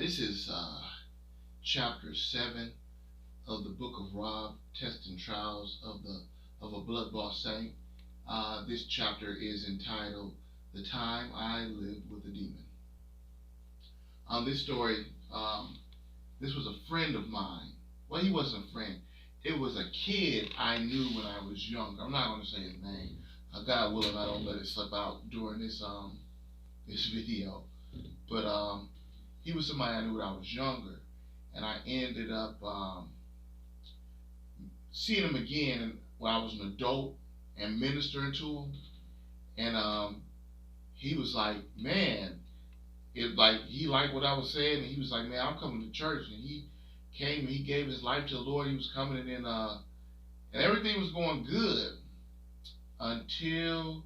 this is chapter 7 of the book of Rob, Tests and Trials of a Blood-Bought Saint. This chapter is entitled The Time I Lived with a Demon. This story, this was a friend of mine. Well, he wasn't a friend. It was a kid I knew when I was younger. I'm not going to say his name. God willing, I don't let it slip out during this video. But he was somebody I knew when I was younger, and I ended up seeing him again when I was an adult and ministering to him. And he was like, man, he liked what I was saying, and he was like, man, I'm coming to church. And he came and he gave his life to the Lord. He was coming, and everything was going good until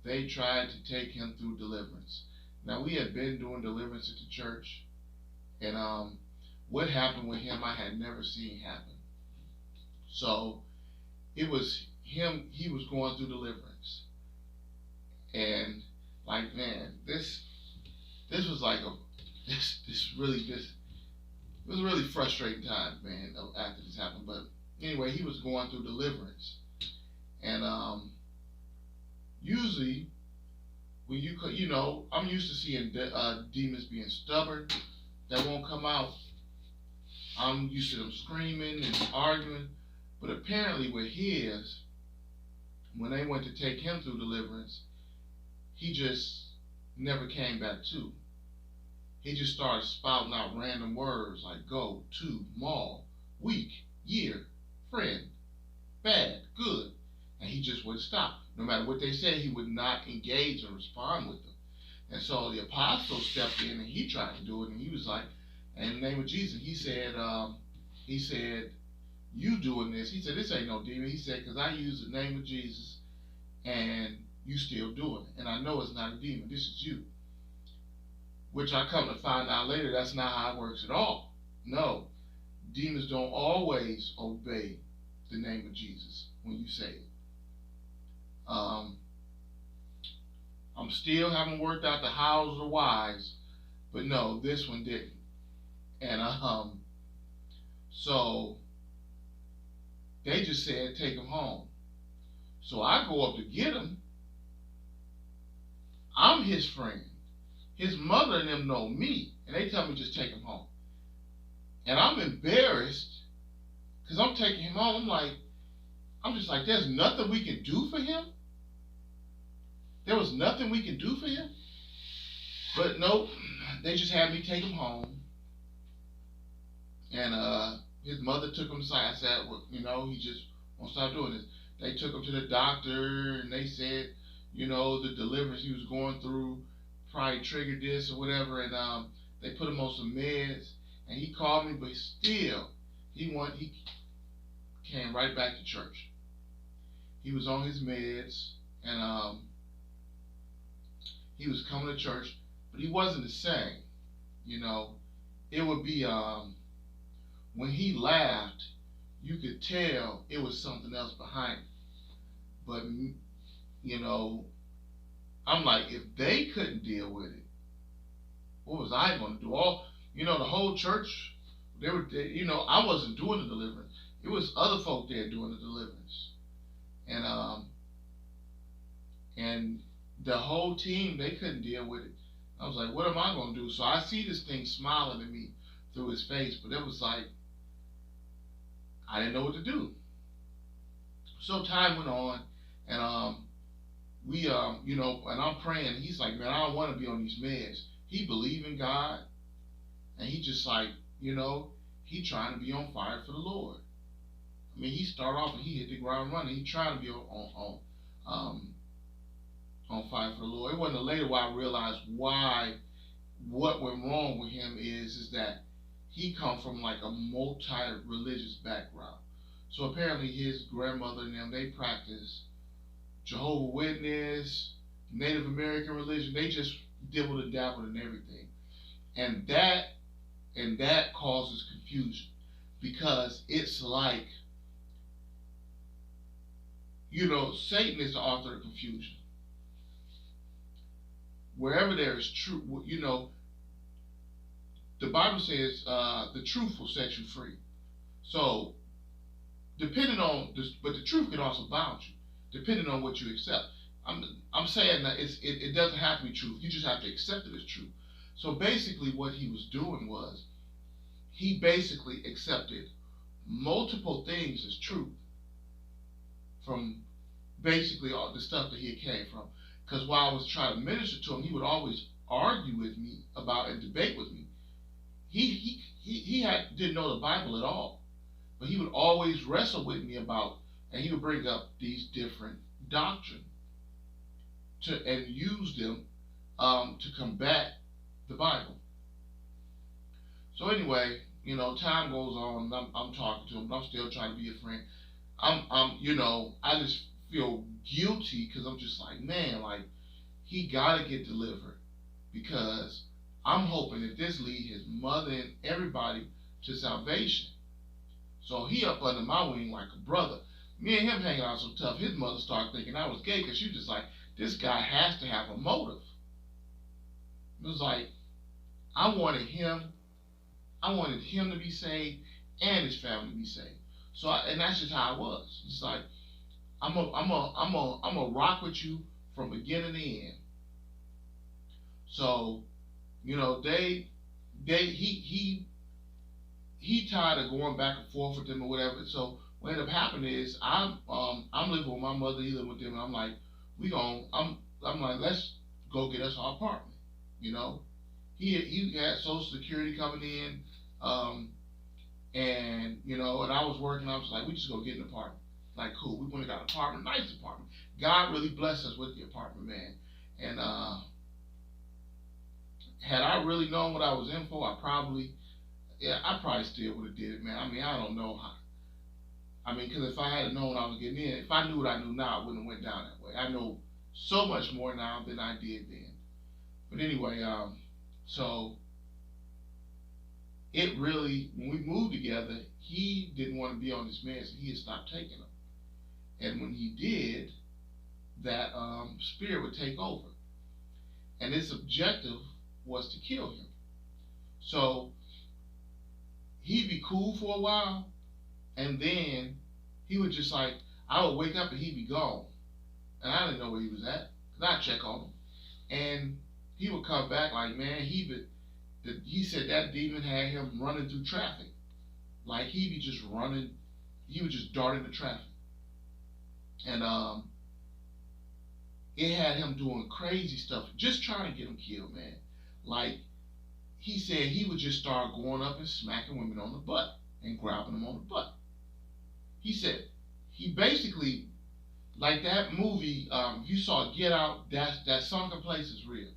they tried to take him through deliverance. Now, we had been doing deliverance at the church, and what happened with him I had never seen happen. So it was him, he was going through deliverance. And like, man, this was like it was a really frustrating time, man, after this happened. But anyway, he was going through deliverance. And usually when I'm used to seeing demons being stubborn, that won't come out. I'm used to them screaming and arguing. But apparently with his, when they went to take him through deliverance, he just never came back to. He just started spouting out random words like go, to, mall, week, year, friend, bad, good. And he just wouldn't stop. No matter what they said, he would not engage and respond with them. And so the apostle stepped in and he tried to do it, and he was like, in the name of Jesus, he said, you doing this? He said, this ain't no demon. He said, because I use the name of Jesus and you still doing it. And I know it's not a demon. This is you. Which I come to find out later, that's not how it works at all. No. Demons don't always obey the name of Jesus when you say it. I'm still haven't worked out the hows or whys, but no, this one didn't. And so they just said take him home. So I go up to get him. I'm his friend. His mother and them know me, and they tell me just take him home. And I'm embarrassed because I'm taking him home. I'm just like, there's nothing we can do for him? There was nothing we could do for him? But nope, they just had me take him home. And his mother took him aside. I said, well, he just won't stop doing this. They took him to the doctor, and they said, the deliverance he was going through probably triggered this or whatever. And they put him on some meds. And he called me, but still, he came right back to church. He was on his meds, and he was coming to church, but he wasn't the same. It would be when he laughed, you could tell it was something else behind it. But I'm like, if they couldn't deal with it, what was I going to do? The whole church, I wasn't doing the deliverance. It was other folk there doing the deliverance. And the whole team, they couldn't deal with it. I was like, what am I going to do? So I see this thing smiling at me through his face, but it was like, I didn't know what to do. So time went on, and we, and I'm praying. He's like, man, I don't want to be on these meds. He believed in God, and he just like, he trying to be on fire for the Lord. I mean, he started off and he hit the ground running. He trying to be on fire for the Lord. It wasn't later where I realized what went wrong with him is that he come from like a multi-religious background. So apparently his grandmother and them, they practice Jehovah's Witness, Native American religion. They just dibbled and dabbled in everything. And that causes confusion, because it's like, Satan is the author of confusion. Wherever there is truth, the Bible says the truth will set you free. So depending on this, but the truth can also bound you, depending on what you accept. I'm I'm saying that it doesn't have to be truth. You just have to accept it as truth. So basically, what he was doing was he basically accepted multiple things as truth from basically all the stuff that he came from. Because while I was trying to minister to him, he would always argue with me about and debate with me. He didn't know the Bible at all, but he would always wrestle with me about, and he would bring up these different doctrines and use them to combat the Bible. So anyway, time goes on. I'm talking to him, but I'm still trying to be a friend. I just feel guilty because I'm just like, man, like he gotta get delivered because I'm hoping that this lead his mother and everybody to salvation. So he up under my wing like a brother. Me and him hanging out so tough. His mother started thinking I was gay because she was just like, this guy has to have a motive. It was like I wanted him to be saved and his family to be saved. So and that's just how I was. It's like I'm a rock with you from beginning to end. So, he tired of going back and forth with them or whatever. So what ended up happening is I'm living with my mother, he living with them, and I'm like, I'm like, let's go get us our apartment. He had Social Security coming in, and I was working. I was like, we just go get an apartment. Like, cool. We went and got an apartment, nice apartment. God really blessed us with the apartment, man. And had I really known what I was in for, I probably still would have did it, man. I mean, I don't know how. I mean, because if I had known I was getting in, if I knew what I knew now, I wouldn't have went down that way. I know so much more now than I did then. But anyway, so it really, when we moved together, he didn't want to be on this meds, so he had stopped taking them. And when he did, that spirit would take over. And its objective was to kill him. So he'd be cool for a while, and then he would just like, I would wake up and he'd be gone. And I didn't know where he was at, because I'd check on him. And he would come back like, man, he said that demon had him running through traffic. Like he'd be just running, he would just dart into traffic. And it had him doing crazy stuff, just trying to get him killed, man. Like, he said he would just start going up and smacking women on the butt and grabbing them on the butt. He said he basically, like that movie, you saw Get Out, that sunken place is real.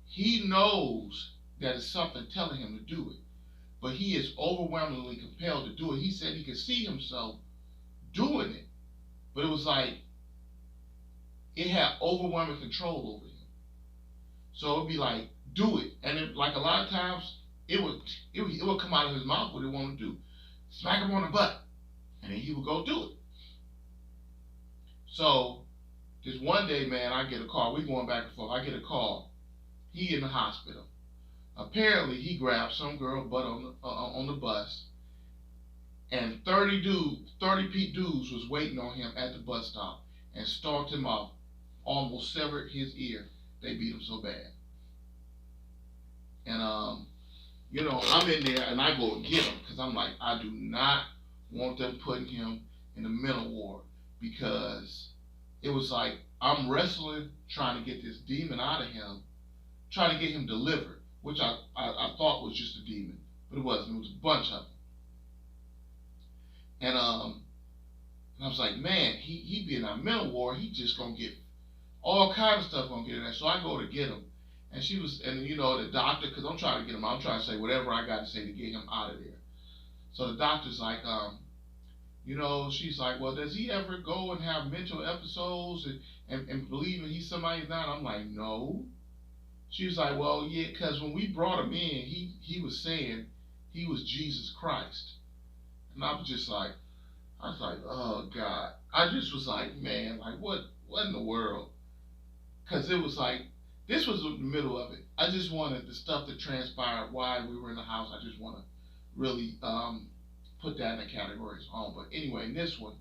He knows that it's something telling him to do it, but he is overwhelmingly compelled to do it. He said he could see himself doing it, but it was like it had overwhelming control over him. So it'd be like, do it, and it, like a lot of times it would come out of his mouth what he wanted to do, smack him on the butt, and then he would go do it. So this one day, man, I get a call. We going back and forth. I get a call. He in the hospital. Apparently, he grabbed some girl butt on the bus, and 30 dudes was waiting on him at the bus stop and stalked him off, almost severed his ear. They beat him so bad. And I'm in there and I go get him because I'm like, I do not want them putting him in the mental ward, because it was like I'm wrestling trying to get this demon out of him, trying to get him delivered, which I thought was just a demon, but it wasn't. It was a bunch of them. And I was like, man, he be in our mental ward. He just gonna get all kind of stuff gonna get in there. So I go to get him, and the doctor, because I'm trying to get him out. I'm trying to say whatever I got to say to get him out of there. So the doctor's like, she's like, well, does he ever go and have mental episodes and believe he's somebody's not? I'm like, no. She was like, well, yeah, because when we brought him in, he was saying he was Jesus Christ. And I was like, oh God. I just was like, man, like what in the world? Because it was like, This was the middle of it. I just wanted the stuff that transpired while we were in the house. I just want to really put that in the categories on. But anyway, in this one,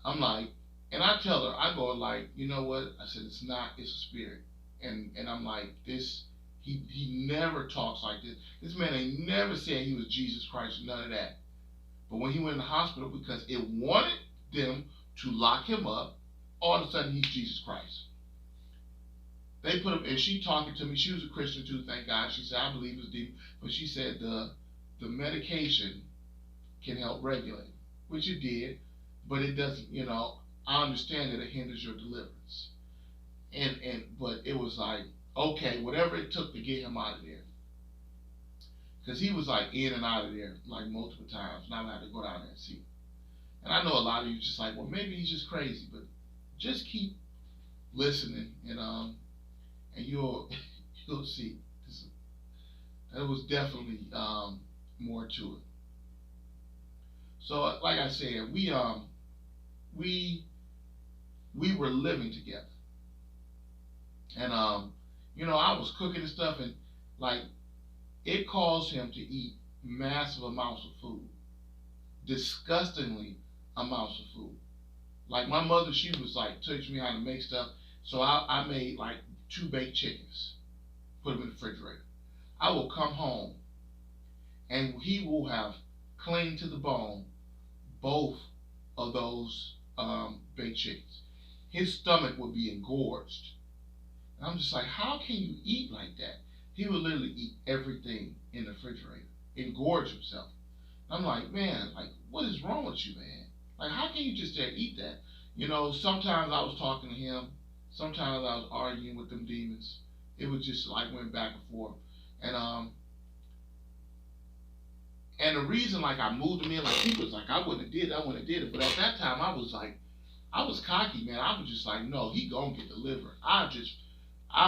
I'm like, and I tell her, I go like, you know what? I said it's not. It's a spirit. And I'm like this. He never talks like this. This man ain't never said he was Jesus Christ. None of that. But when he went in the hospital, because it wanted them to lock him up, all of a sudden he's Jesus Christ. They put him, and she talking to me. She was a Christian too, thank God. She said, I believe it's deep, but she said the medication can help regulate, which it did, but it doesn't. I understand that it hinders your deliverance, but it was like, okay, whatever it took to get him out of there, because he was like in and out of there like multiple times, and I had to go down there and see him. And I know a lot of you just like, well, maybe he's just crazy, but just keep listening, and you'll you'll see. There was definitely more to it. So, like I said, we were living together, and I was cooking and stuff, and like it caused him to eat massive amounts of food, disgustingly amounts of food. Like my mother, she was like teaching me how to make stuff, so I made like 2 baked chickens, put them in the refrigerator. I will come home, and he will have clean to the bone both of those baked chickens. His stomach would be engorged. And I'm just like, how can you eat like that? He would literally eat everything in the refrigerator, engorge himself. I'm like, man, like, what is wrong with you, man? Like, how can you just dare eat that? Sometimes I was talking to him. Sometimes I was arguing with them demons. It was just like went back and forth. And the reason like I moved him in, like people was like, I wouldn't have did it. But at that time I was like, I was cocky, man. I was just like, no, he gonna get delivered. I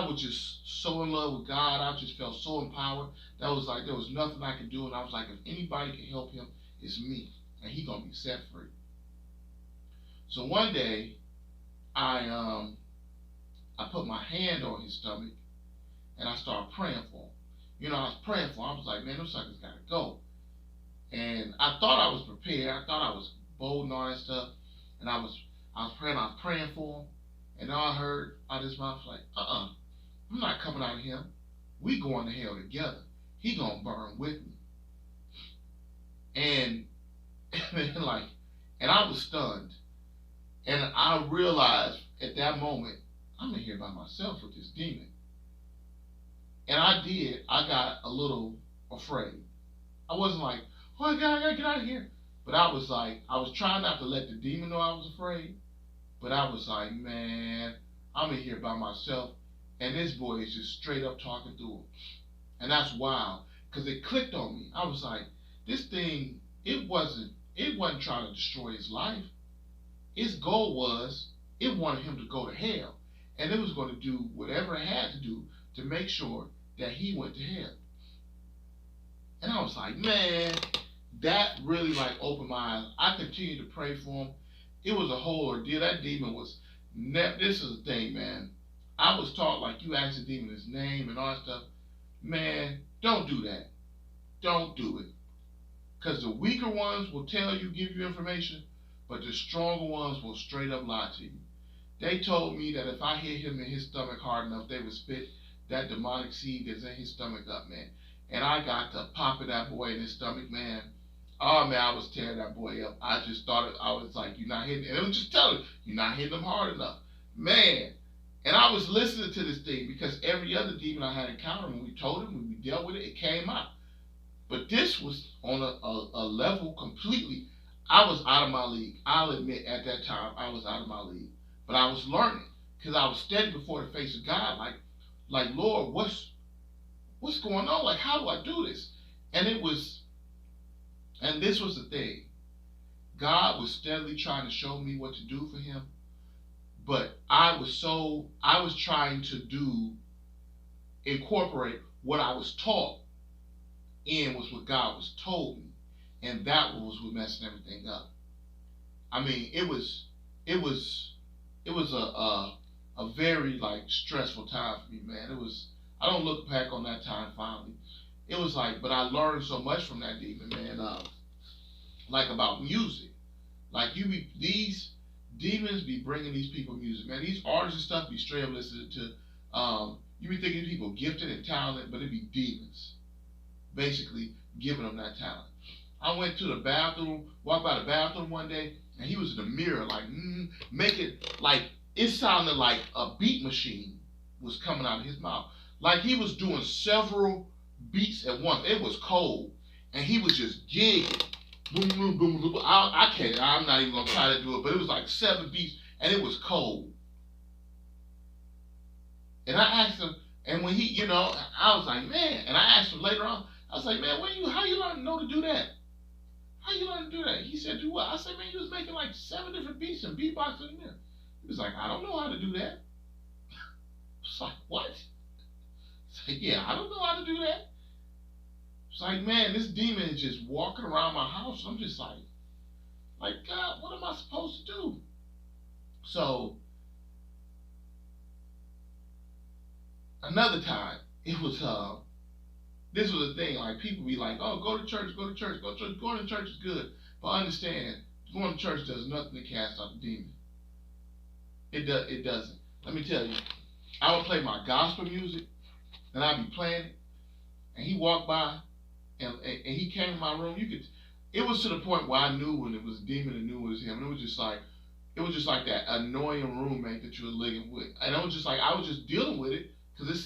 was just so in love with God. I just felt so empowered. That was like there was nothing I could do, and I was like, if anybody can help him, it's me, and he gonna be set free. So one day, I put my hand on his stomach, and I started praying for him. I was praying for him. I was like, man, those suckers gotta go. And I thought I was prepared. I thought I was bold and all that stuff. And I was praying for him. And all I heard out of his mouth was like, I'm not coming out of him. We going to hell together. He gonna burn with me. And and I was stunned. And I realized at that moment, I'm in here by myself with this demon. And I got a little afraid. I wasn't like, oh I gotta get out of here. But I was like, I was trying not to let the demon know I was afraid. But I was like, man, I'm in here by myself. And this boy is just straight up talking through him. And that's wild. Because it clicked on me. I was like, this thing, it wasn't trying to destroy his life. Its goal was, it wanted him to go to hell. And it was going to do whatever it had to do to make sure that he went to hell. And I was like, man, that really like opened my eyes. I continued to pray for him. It was a whole ordeal. That demon was, this is the thing, man. I was taught like you ask the demon his name and all that stuff. Man, don't do that. Don't do it. Because the weaker ones will tell you, give you information, but the stronger ones will straight up lie to you. They told me that if I hit him in his stomach hard enough, they would spit that demonic seed that's in his stomach up, man. And I got to popping that boy in his stomach, man. Oh, man, I was tearing that boy up. I just thought, I was like, you're not hitting, and it was just telling, you're not hitting him hard enough. Man. And I was listening to this thing because every other demon I had encountered, when we told him, when we dealt with it, it came out. But this was on a level completely, I was out of my league. I'll admit at that time, I was out of my league. But I was learning because I was standing before the face of God like Lord, what's going on? Like, how do I do this? And this was the thing. God was steadily trying to show me what to do for him. But I was trying to incorporate what I was taught in was what God was told me. And that was what messing everything up. I mean, it was a a very like stressful time for me, man. It was. I don't look back on that time fondly. It was like, but I learned so much from that demon, man. Like about music. Like these demons be bringing these people music, man. These artists and stuff be straight up listening to. You be thinking people gifted and talented, but it be demons, basically giving them that talent. I went to the bathroom, walked by the bathroom one day, and he was in the mirror, like make it like it sounded like a beat machine was coming out of his mouth, like he was doing several beats at once. It was cold, and he was just gigging. Boom, boom, boom, boom. I can't. I'm not even gonna try to do it, but it was like 7 beats, and it was cold. And I asked him, and when he, I was like, man, and I asked him later on, I was like, man, how you learn to know to do that? How you learn to do that? He said, do what? I said, man, you was making like 7 different beats and beatboxing in there. He was like, I don't know how to do that. I was like, what? It's like, yeah, I don't know how to do that. It's like, man, this demon is just walking around my house. I'm just like, God, what am I supposed to do? So, another time, it was, this was a thing, like, people be like, oh, go to church, go to church, go to church. Going to church is good. But understand, going to church does nothing to cast out the demon. It doesn't. Let me tell you, I would play my gospel music, and I'd be playing it, and he walked by, and he came in my room. It was to the point where I knew when it was a demon and knew it was him. And it was just like that annoying roommate that you were living with. And I was just dealing with it because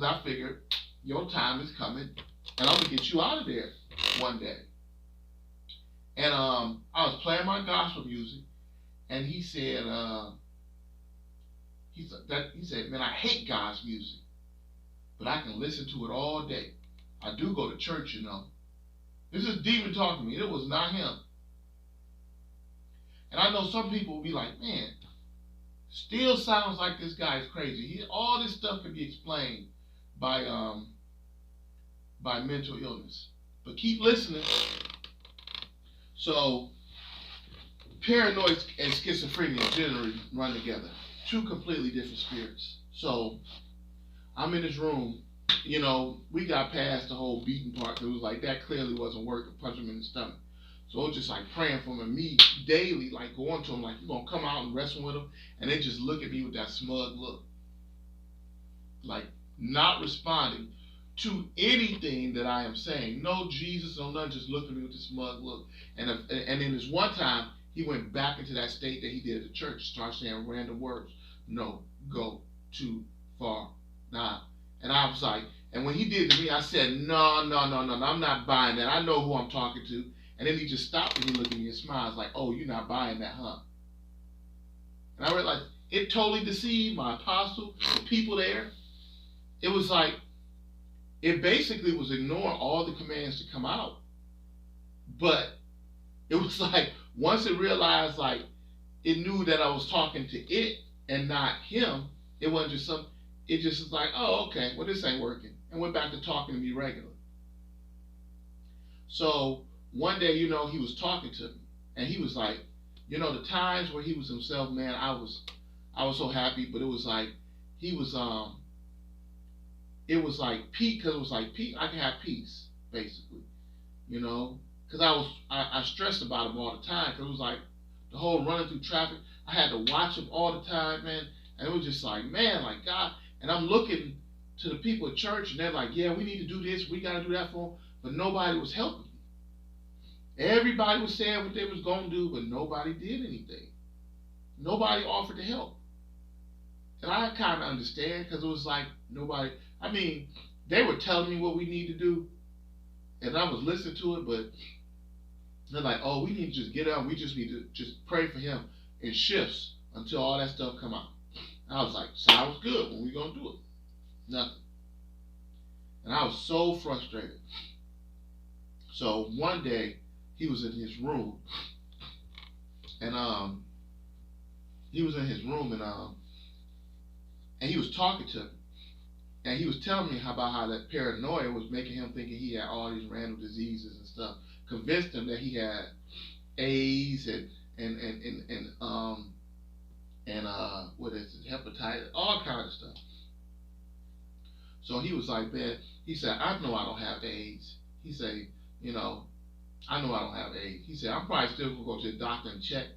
I figured your time is coming, and I'm gonna get you out of there one day. And I was playing my gospel music, and he said, man, I hate God's music, but I can listen to it all day. I do go to church, This is demon talking to me. It was not him. And I know some people will be like, man, still sounds like this guy is crazy. All this stuff can be explained by mental illness. But keep listening. So, paranoid and schizophrenia generally run together. 2 completely different spirits. So, I'm in this room. We got past the whole beating part. It was like that clearly wasn't working. Punch him in the stomach. So I was just like praying for him, and me daily, like going to him, like, you gonna come out and wrestle with him? And they just look at me with that smug look, like not responding to anything that I am saying. No Jesus, no nothing, just look at me with this smug look. And then this one time, he went back into that state that he did at the church, started saying random words. No, go too far now. And I was like, and when he did to me, I said, no, I'm not buying that. I know who I'm talking to. And then he just stopped and he looked at me and smiled, like, oh, you're not buying that, huh? And I realized it totally deceived my apostle, the people there. It was like, it basically was ignoring all the commands to come out. But it was like, once it realized, like, it knew that I was talking to it and not him, it wasn't just it just was like, oh, okay, well, this ain't working. And went back to talking to me regularly. So one day, he was talking to me. And he was like, the times where he was himself, man, I was so happy. But it was like, he was, it was like peace, because it was like peace. I can have peace, basically. Because I stressed about him all the time. Because it was like the whole running through traffic. I had to watch him all the time, man. And it was just like, man, like God. And I'm looking to the people at church, and they're like, yeah, we need to do this, we got to do that for them. But nobody was helping me. Everybody was saying what they was going to do, but nobody did anything. Nobody offered to help. And I kind of understand, because it was like they were telling me what we need to do, and I was listening to it, but they're like, oh, we need to just get up, we just need to just pray for him in shifts until all that stuff come out. I was like, sounds good. When we gonna do it? Nothing. And I was so frustrated. So one day, he was in his room, and he was talking to me, and he was telling me about how that paranoia was making him thinking he had all these random diseases and stuff. Convinced him that he had AIDS and and what is it, hepatitis, all kind of stuff. So he was like, man, he said, I know I don't have AIDS. He said, you know, I know I don't have AIDS. He said, I'm probably still gonna go to the doctor and check,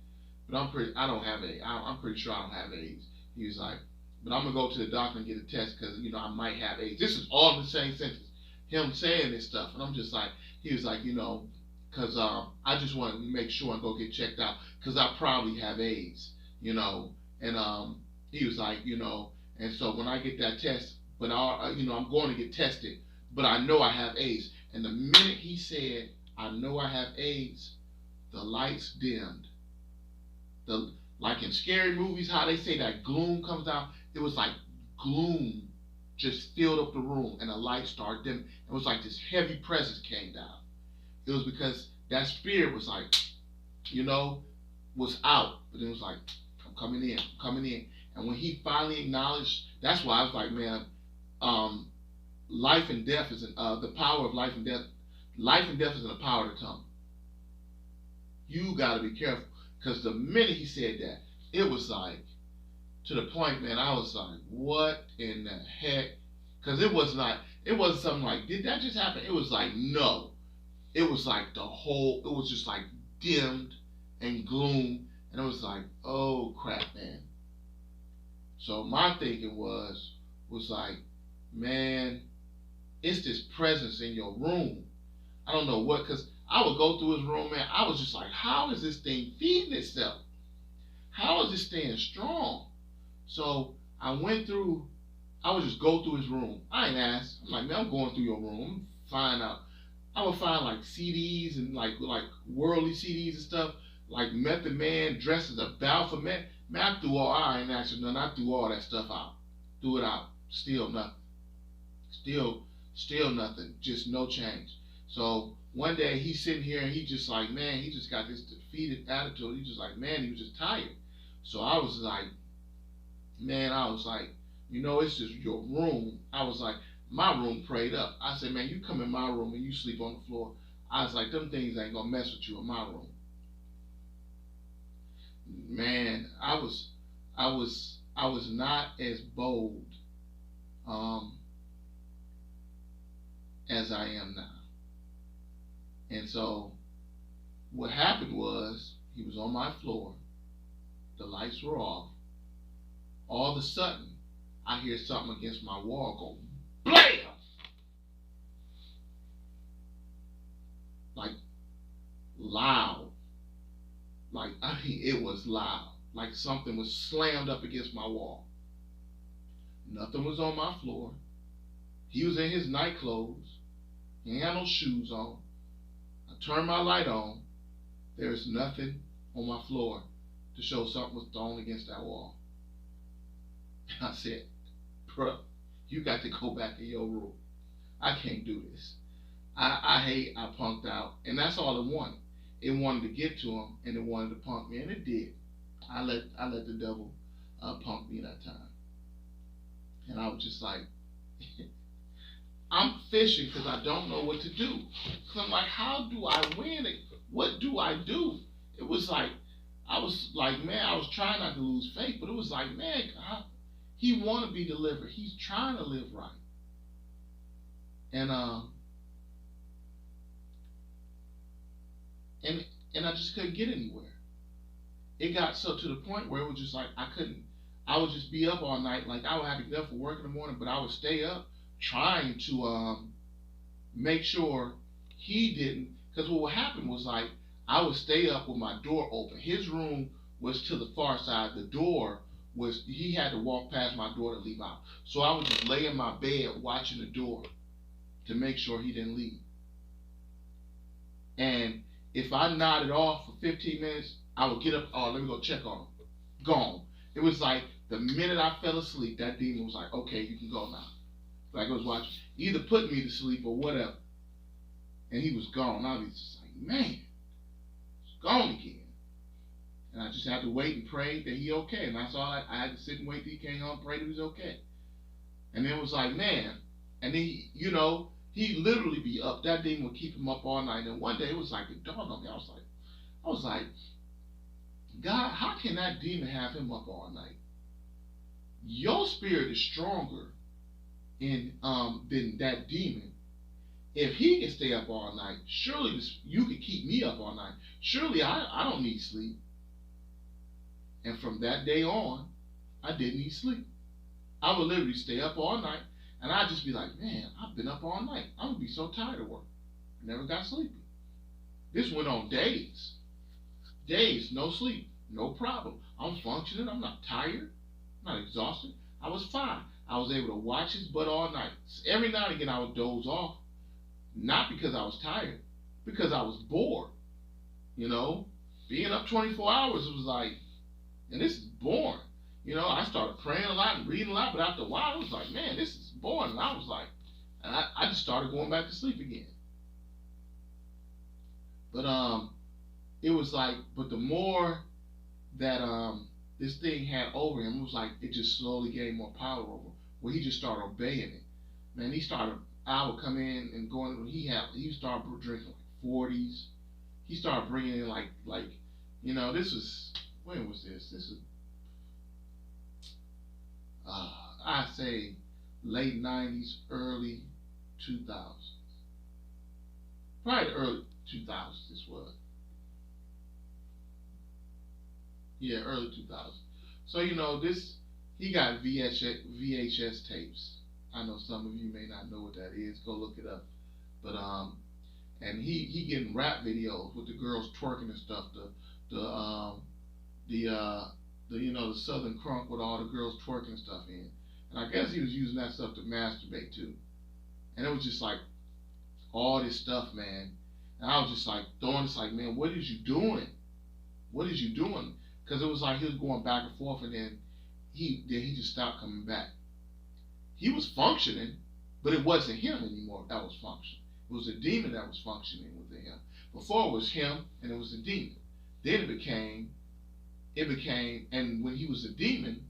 but I don't have AIDS. I'm pretty sure I don't have AIDS. He was like, but I'm gonna go to the doctor and get a test because I might have AIDS. This is all in the same sentence. Him saying this stuff, and I'm just like, he was like, because I just want to make sure and go get checked out because I probably have AIDS, and he was like, and so when I get that test, but I'm going to get tested, but I know I have AIDS. And the minute he said, I know I have AIDS, the lights dimmed. The Like in scary movies, how they say that gloom comes down. It was like gloom just filled up the room, and the lights started dimming. It was like this heavy presence came down. It was because that spirit was like, was out, but it was like, I'm coming in, I'm coming in. And when he finally acknowledged, that's why I was like, man, life and death is the power of life and death. Life and death is in the power of the tongue. You got to be careful, because the minute he said that, it was like, to the point, man, I was like, what in the heck? Because it wasn't something like, did that just happen? It was like, no. It was like it was just like dimmed and gloom. And it was like, oh crap, man. So my thinking was like, man, it's this presence in your room. I don't know what, because I would go through his room, man. I was just like, how is this thing feeding itself? How is this staying strong? So I would just go through his room. I ain't asked. I'm like, man, I'm going through your room. Find out. I would find like CDs and like worldly CDs and stuff, like Method Man dressed as a Balfour Man. Man, I ain't asked nothing. I threw all that stuff out. Threw it out. Still nothing. Still nothing. Just no change. So one day he's sitting here and he just like, man, he just got this defeated attitude. He just like, man, he was just tired. So I was like, it's just your room. I was like, my room prayed up. I said, man, you come in my room and you sleep on the floor. I was like, them things ain't gonna mess with you in my room. Man, I was not as bold as I am now. And so what happened was he was on my floor, the lights were off. All of a sudden, I hear something against my wall go blam! Like loud. It was loud. Like something was slammed up against my wall. Nothing was on my floor. He was in his night clothes. He ain't had no shoes on. I turned my light on. There's nothing on my floor to show something was thrown against that wall. And I said, bro, you got to go back in your room. I can't do this. I punked out. And that's all it wanted. It wanted to get to him, and it wanted to punk me, and it did. I let the devil punk me that time. And I was just like, I'm fishing because I don't know what to do. Because I'm like, how do I win it? What do I do? It was like, I was like, man, I was trying not to lose faith, but it was like, man, he want to be delivered. He's trying to live right. And I just couldn't get anywhere. It got so to the point where it was just like I would just be up all night. Like I would have to get up for work in the morning, but I would stay up trying to make sure he didn't. Because what would happen was like I would stay up with my door open. His room was to the far side. The door was, he had to walk past my door to leave out. So I would just lay in my bed watching the door to make sure he didn't leave. And if I nodded off for 15 minutes, I would get up, oh, let me go check on him. Gone. It was like the minute I fell asleep, that demon was like, okay, you can go now. Like I was watching, either put me to sleep or whatever. And he was gone. I was just like, man, it's gone again. And I just had to wait and pray that he okay. And that's all I had to sit and wait till he came home and pray that he was okay. And then it was like, man, and then, he'd literally be up. That demon would keep him up all night. And one day it was like a dog on me. I was like, God, how can that demon have him up all night? Your spirit is stronger than that demon. If he can stay up all night, surely you can keep me up all night. Surely I don't need sleep. And from that day on, I didn't need sleep. I would literally stay up all night, and I'd just be like, man, I've been up all night. I'm going to be so tired of work. Never got sleepy. This went on days. Days, no sleep, no problem. I'm functioning. I'm not tired. I'm not exhausted. I was fine. I was able to watch his butt all night. Every now and again, I would doze off. Not because I was tired, because I was bored. You know, being up 24 hours, it was like, and this is boring. You know, I started praying a lot and reading a lot, but after a while, I was like, man, this is boring. And I was like, and I just started going back to sleep again. But it was like, but the more that this thing had over him, it was like it just slowly gained more power over him, where he just started obeying it. Man, I would come in and going. He started drinking like 40s. He started bringing in like you know, this was, when was this? This is I say late 90s, early 2000s. Probably early 2000s. This was. Yeah, early 2000s. So you know this. He got VHS tapes. I know some of you may not know what that is. Go look it up. But and he getting rap videos with the girls twerking and stuff. The you know, the Southern Crunk with all the girls twerking and stuff in. And I guess he was using that stuff to masturbate too. And it was just like all this stuff, man. And I was just like throwing this like, man, what is you doing? What is you doing? Because it was like he was going back and forth, and then he just stopped coming back. He was functioning, but it wasn't him anymore that was functioning. It was a demon that was functioning within him. Before it was him and it was a demon. Then it became, and when he was a demon,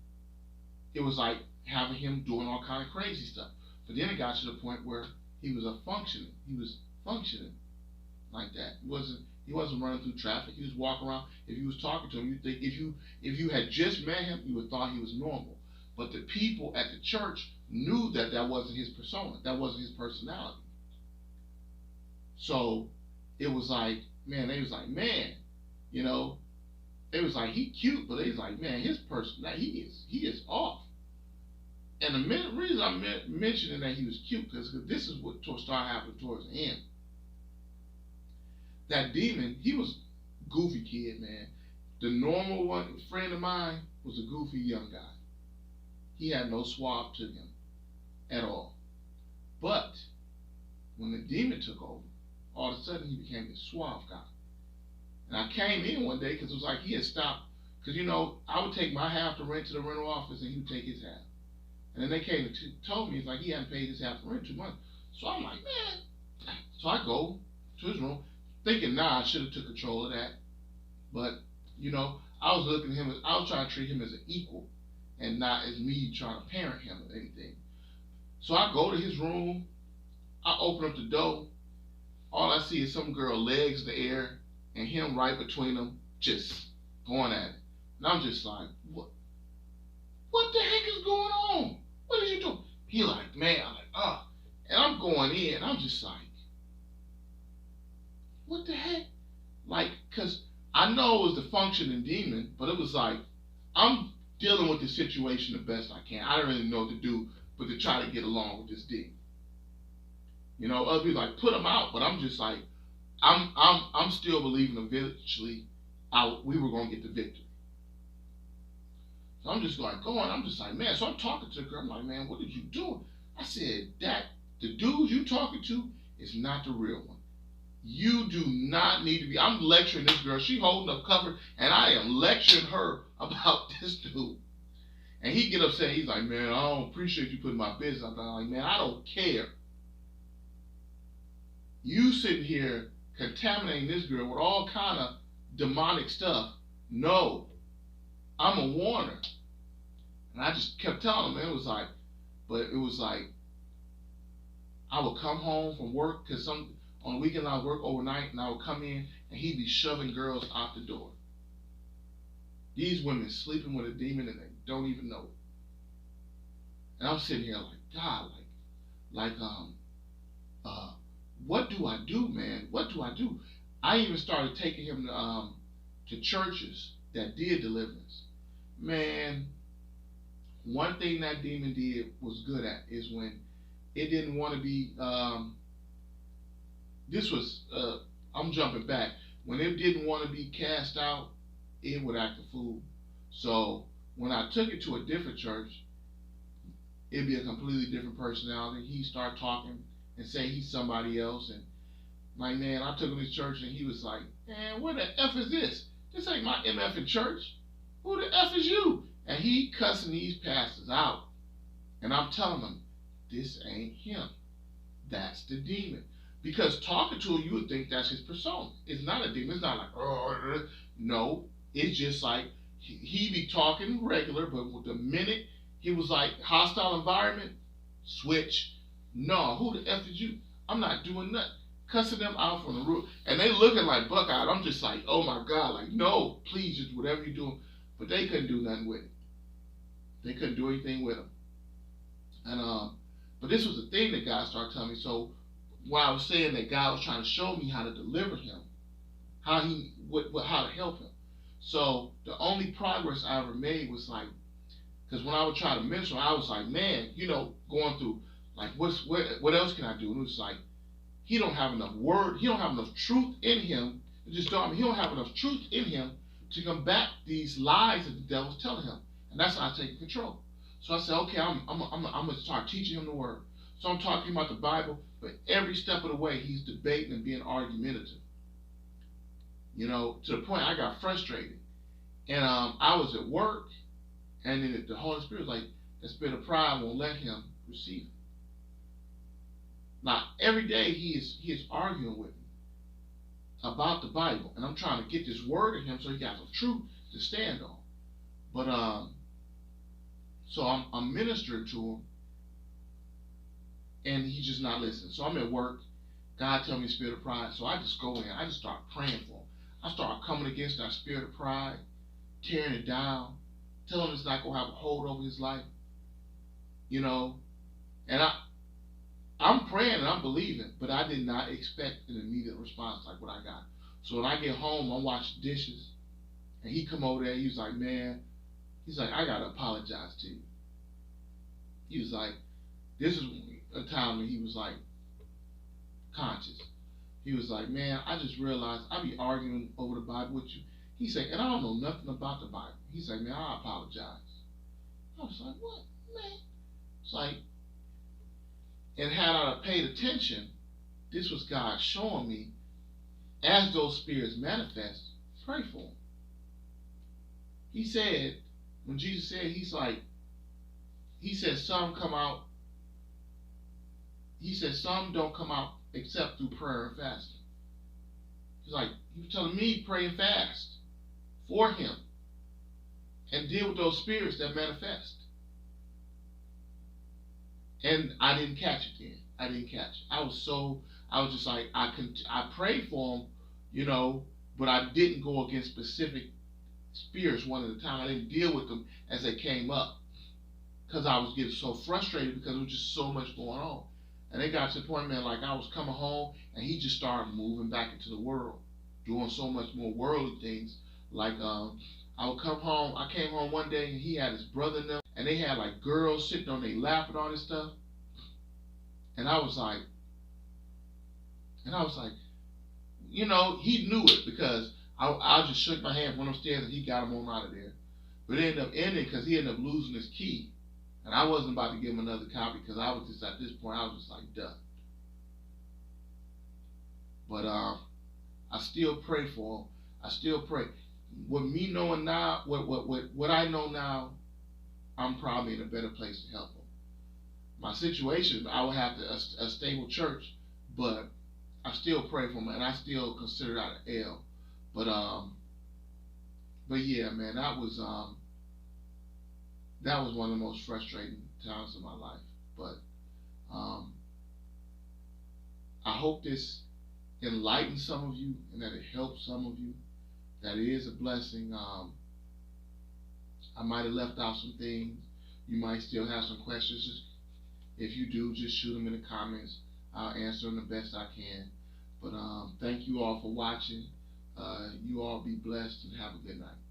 it was like having him doing all kind of crazy stuff. But then it got to the point where he was functioning like that. He wasn't running through traffic. He was walking around. If you was talking to him, you think if you had just met him, you would thought he was normal. But the people at the church knew that wasn't his persona. That wasn't his personality. So it was like, man, they was like, man, you know, they was like, he cute, but they was like, man, his personality, he is off. And the reason I'm mentioning that he was cute, because this is what started happening towards the end. That demon, he was a goofy kid, man. The normal one, friend of mine, was a goofy young guy. He had no swab to him at all. But when the demon took over, all of a sudden he became this suave guy. And I came in one day because it was like he had stopped. Because, you know, I would take my half to rent to the rental office and he would take his half. And then they came and told me, it's like he hadn't paid his half to rent 2 months. So I'm like, man. So I go to his room thinking, nah, I should have took control of that. But, you know, I was looking at him, I was trying to treat him as an equal and not as me trying to parent him or anything. So I go to his room, I open up the door, all I see is some girl legs in the air and him right between them, just going at it. And I'm just like, what the heck is going on? What did you do? He like, man, I'm like, and I'm going in, I'm just like, what the heck? Like, because I know it was the functioning demon, but it was like, I'm dealing with the situation the best I can. I don't really know what to do but to try to get along with this demon. You know, other people like, put him out, but I'm just like, I'm still believing eventually we were going to get the victory. So I'm just like going, I'm just like, man, so I'm talking to the girl, I'm like, man, what did you do? I said, the dude you talking to is not the real one. You do not need to be. I'm lecturing this girl. She holding up cover, and I am lecturing her about this dude. And he get upset. He's like, man, I don't appreciate you putting my business out there. I'm like, man, I don't care. You sitting here contaminating this girl with all kind of demonic stuff. No, I'm a warner. And I just kept telling him, man, it was like, I would come home from work, because on the weekend I would work overnight, and I would come in, and he'd be shoving girls out the door. These women sleeping with a demon and they don't even know it. And I'm sitting here like, God, uh, what do I do, man? What do I do? I even started taking him to churches that did deliverance. Man, one thing that demon did was good at is when it didn't want to be. This was I'm jumping back. When it didn't want to be cast out, it would act a fool. So when I took it to a different church, it'd be a completely different personality. He'd start talking and say he's somebody else. And like, man, I took him to church and he was like, man, where the F is this? This ain't my MF in church. Who the F is you? And he cussing these pastors out. And I'm telling them, this ain't him. That's the demon. Because talking to him, you would think that's his persona. It's not a demon. It's not like, oh, no. It's just like, he be talking regular, but with the minute he was like, hostile environment, switch. No, who the F is you? I'm not doing nothing. Cussing them out from the roof. And they looking like Buckeye. I'm just like, oh my God, like, no, please, just whatever you're doing. But they couldn't do nothing with it. They couldn't do anything with him. And but this was the thing that God started telling me. So while I was saying that God was trying to show me how to deliver him, how to help him. So the only progress I ever made was like, because when I would try to minister, I was like, man, going through like what else can I do? And it was like, he don't have enough word, he don't have enough truth in him. It just dawned me, he don't have enough truth in him to combat these lies that the devil's telling him. And that's how I take control. So I said, okay, I'm gonna start teaching him the word. So I'm talking about the Bible, but every step of the way he's debating and being argumentative. To the point I got frustrated. And I was at work, and then the Holy Spirit was like, the spirit of pride won't let him receive it. Now, every day he is arguing with me about the Bible, and I'm trying to get this word in him so he got some truth to stand on. But so I'm ministering to him, and he's just not listening. So I'm at work. God tell me spirit of pride, so I just go in. I just start praying for him. I start coming against that spirit of pride, tearing it down, telling him it's not gonna have a hold over his life. And I'm praying and I'm believing, but I did not expect an immediate response like what I got. So when I get home, I'm washing dishes, and he come over there. He was like, man, I gotta apologize to you. He was like, this is a time when he was like conscious. He was like, man, I just realized I be arguing over the Bible with you. He said, and I don't know nothing about the Bible. He said, man, I apologize. I was like, what, man? It's like, and had I paid attention, this was God showing me, as those spirits manifest, pray for them. He said, when Jesus said, he said some come out, he said some don't come out except through prayer and fasting. He's like, he was telling me pray and fast for him and deal with those spirits that manifest. And I didn't catch it then. I didn't catch it. I was just like, I prayed for him, but I didn't go against specific spirits one at a time. I didn't deal with them as they came up, because I was getting so frustrated because there was just so much going on. And it got to the point, man, like I was coming home and he just started moving back into the world, doing so much more worldly things. Like I would come home. I came home one day and he had his brother in them, and they had like girls sitting on their lap and all this stuff. And I was like, he knew it, because I just shook my hand, went upstairs, and he got him on out of there. But it ended up ending because he ended up losing his key. And I wasn't about to give him another copy, because I was just, at this point, I was just like, done. But I still pray for him. I still pray. With me knowing now, what I know now, I'm probably in a better place to help him. My situation, I would have a stable church, but I still pray for him, and I still consider that an L. But yeah, man, that was one of the most frustrating times of my life. But I hope this enlightens some of you, and that it helps some of you. That it is a blessing. I might have left out some things. You might still have some questions. If you do, just shoot them in the comments. I'll answer them the best I can. But thank you all for watching. You all be blessed and have a good night.